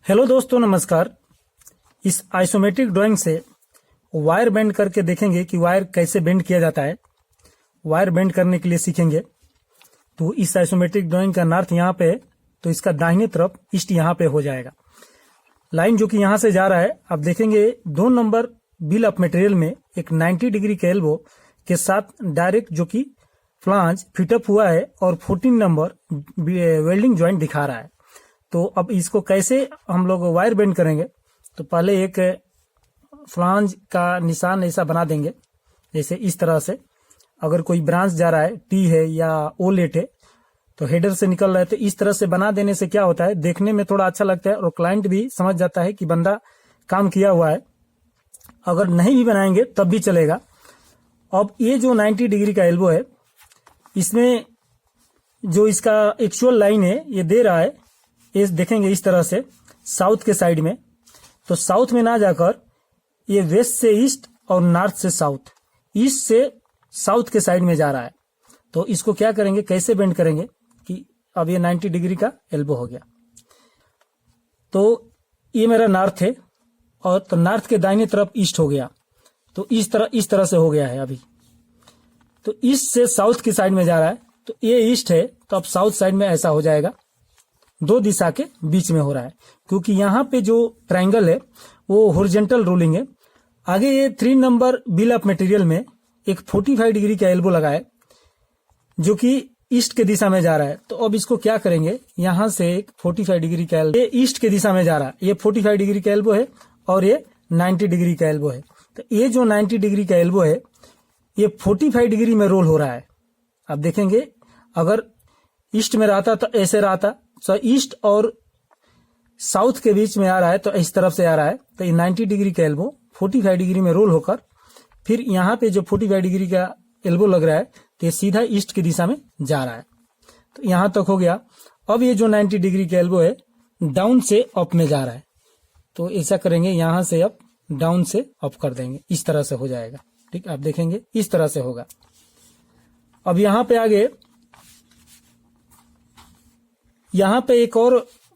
Hello दोस्तों, नमस्कार। इस आइसोमेट्रिक ड्राइंग से वायर बेंड करके देखेंगे कि वायर कैसे बेंड किया जाता है। वायर बेंड करने के लिए सीखेंगे। तो इस आइसोमेट्रिक ड्राइंग का नॉर्थ यहाँ पे है, तो इसका दाहिने तरफ ईस्ट यहाँ पे हो जाएगा। लाइन जो कि यहाँ से जा रहा है, आप देखेंगे 2 नंबर बिल ऑफ मटेरियल में एक 90 डिग्री के एल्बो के साथ डायरेक्ट जो कि फ्लांज फिटअप हुआ है और 14 नंबर वेल्डिंग ज्वाइंट दिखा रहा है। तो अब इसको कैसे हम लोग वायर बेंड करेंगे, तो पहले एक फ्लांज का निशान ऐसा बना देंगे, जैसे इस तरह से। अगर कोई ब्रांच जा रहा है, टी है या ओ लेट है, तो हेडर से निकल रहा है, तो इस तरह से बना देने से क्या होता है, देखने में थोड़ा अच्छा लगता है और क्लाइंट भी समझ जाता है कि बंदा काम किया हुआ है। अगर नहीं भी बनाएंगे तब भी चलेगा। अब ये जो 90 डिग्री का एल्बो है, इसमें जो इसका एक्चुअल लाइन है ये दे रहा है, ये देखेंगे इस तरह से साउथ के साइड में। तो साउथ में ना जाकर ये वेस्ट से ईस्ट और नॉर्थ से साउथ, ईस्ट से साउथ के साइड में जा रहा है। तो इसको क्या करेंगे, कैसे बेंड करेंगे कि अब ये 90 डिग्री का एल्बो हो गया। तो ये मेरा नॉर्थ है और तो नॉर्थ के दाहिने तरफ ईस्ट हो गया। तो इस तरह से हो गया है अभी। तो ईस्ट से साउथ की साइड में जा रहा है, तो ये ईस्ट है, तो अब साउथ साइड में ऐसा हो जाएगा। 2 दिशा के बीच में हो रहा है, क्योंकि यहाँ पे जो ट्रायंगल है वो हॉरिजॉन्टल रोलिंग है। आगे ये 3 नंबर बिल ऑफ मटेरियल में एक 45 डिग्री का एल्बो लगा है, जो कि ईस्ट के दिशा में जा रहा है। तो अब इसको क्या करेंगे, यहाँ से एक 45 डिग्री का एल्बो, ये ईस्ट के दिशा में जा रहा है, ये 45 डिग्री का एल्बो है और ये 90 डिग्री का एल्बो है। तो ये जो 90 डिग्री का एल्बो है, ये 45 डिग्री में रोल हो रहा है। आप देखेंगे, अगर ईस्ट में रहता तो ऐसे रहता, तो ईस्ट और साउथ के बीच में आ रहा है, तो इस तरफ से आ रहा है। तो ये 90 डिग्री का एल्बो 45 डिग्री में रोल होकर फिर यहाँ पे जो 45 डिग्री का एल्बो लग रहा है, तो ये सीधा ईस्ट की दिशा में जा रहा है। तो यहाँ तक हो गया। अब ये जो 90 डिग्री का एल्बो है डाउन से अप में जा रहा है, तो ऐसा करेंगे, यहाँ से अप, डाउन से अप कर देंगे, इस तरह से हो जाएगा। ठीक, आप देखेंगे इस तरह से होगा। अब यहाँ पे आगे, यहाँ पे एक और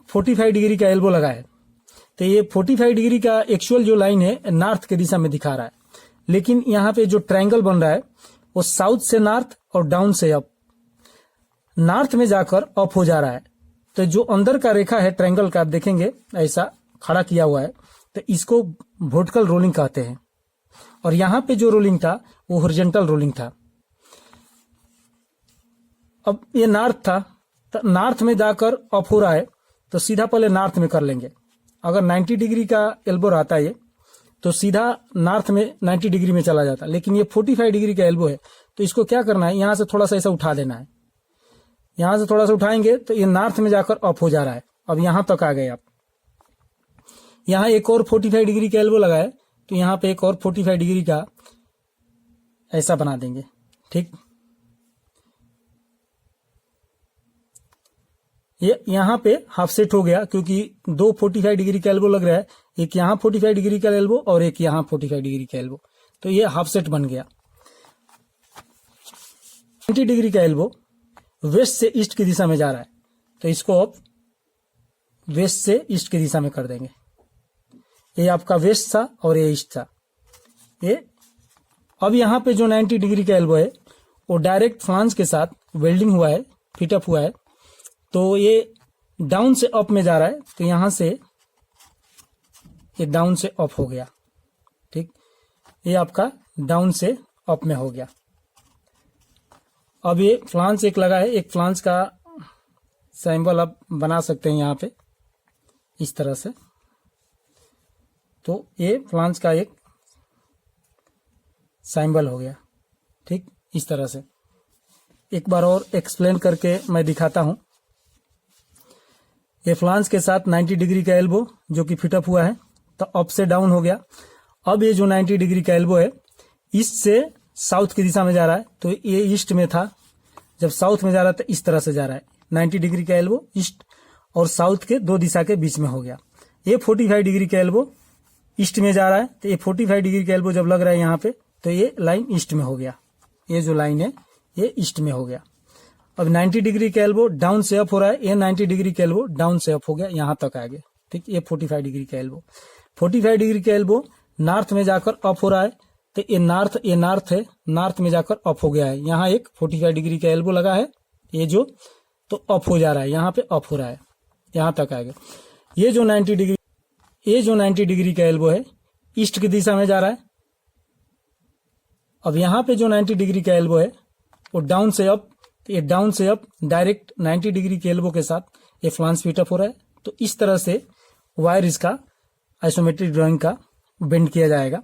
45 डिग्री का एल्बो लगा है। तो ये 45 डिग्री का एक्चुअल जो लाइन है नॉर्थ के दिशा में दिखा रहा है, लेकिन यहाँ पे जो ट्रायंगल बन रहा है वो साउथ से नॉर्थ और डाउन से अप, नॉर्थ में जाकर अप हो जा रहा है। तो जो अंदर का रेखा है ट्रायंगल का, आप देखेंगे ऐसा खड़ा किया हुआ है, तो इसको वर्टिकल रोलिंग कहते हैं। और यहाँ पे जो रोलिंग था वो हॉरिजॉन्टल रोलिंग था। अब ये नॉर्थ था, तो नॉर्थ में जाकर अप हो रहा है, तो सीधा पहले नॉर्थ में कर लेंगे। अगर 90 डिग्री का एल्बो रहता है ये, तो सीधा नॉर्थ में 90 डिग्री में चला जाता, लेकिन ये 45 डिग्री का एल्बो है, तो इसको क्या करना है, यहाँ से थोड़ा सा ऐसा उठा देना है। यहाँ से थोड़ा सा उठाएंगे तो ये नॉर्थ में जाकर अप हो जा रहा है। अब यहाँ तक आ गए आप। यहाँ एक और 45 डिग्री का एल्बो लगा है, तो यहाँ पे एक और 45 डिग्री का ऐसा बना देंगे। ठीक, ये यहाँ पे हाफ सेट हो गया, क्योंकि 2 45 डिग्री का एल्बो लग रहा है, एक यहाँ 45 डिग्री का एल्बो और एक यहाँ 45 डिग्री का एल्बो, तो ये हाफ सेट बन गया। 90 डिग्री का एल्बो वेस्ट से ईस्ट की दिशा में जा रहा है, तो इसको अब वेस्ट से ईस्ट की दिशा में कर देंगे। ये आपका वेस्ट था और ये ईस्ट था। ये अब यहाँ पे जो 90 डिग्री का एल्बो है वो डायरेक्ट फ्लांज के साथ वेल्डिंग हुआ है, फिटअप हुआ है, तो ये डाउन से अप में जा रहा है, तो यहां से ये डाउन से अप हो गया। ठीक, ये आपका डाउन से अप में हो गया। अब ये फ्लांज एक लगा है, एक फ्लांज का सिंबल आप बना सकते हैं यहाँ पे इस तरह से। तो ये फ्लांज का एक सिंबल हो गया। ठीक, इस तरह से एक बार और एक्सप्लेन करके मैं दिखाता हूं। ये फ्लांज के साथ 90 डिग्री का एल्बो जो कि फिटअप हुआ है, तो अप से डाउन हो गया। अब ये जो 90 डिग्री का एल्बो है ईस्ट से साउथ की दिशा में जा रहा है, तो ये ईस्ट में था, जब साउथ में जा रहा था इस तरह से जा रहा है। 90 डिग्री का एल्बो ईस्ट और साउथ के 2 दिशा के बीच में हो गया। ये 45 डिग्री का एल्बो ईस्ट में जा रहा है, तो ये 45 डिग्री का एल्बो जब लग रहा है यहाँ पे, तो ये लाइन ईस्ट में हो गया। ये जो लाइन है ये ईस्ट में हो गया। अब 90 डिग्री का एल्बो डाउन से अप हो रहा है, ये 90 डिग्री का एल्बो डाउन से अप हो गया, यहां तक आ गया। ठीक, ये 45 डिग्री का एल्बो। 45 डिग्री का एल्बो नॉर्थ में जाकर अप हो रहा है, तो ये नॉर्थ है, नॉर्थ में जाकर अप हो गया है। यहाँ एक 45 डिग्री का एल्बो लगा है, ये जो तो अप हो जा रहा है, यहाँ पे अप हो रहा है, यहाँ तक आएगा। ये जो 90 डिग्री का एल्बो है ईस्ट की दिशा में जा रहा है। अब यहाँ पे जो 90 डिग्री का एल्बो है वो डाउन से अप, ये डाउन से अप डायरेक्ट 90 डिग्री के एल्बो के साथ ये फ्लांज फीट अप हो रहा है। तो इस तरह से वायर इसका आइसोमेट्रिक ड्राइंग का बेंड किया जाएगा।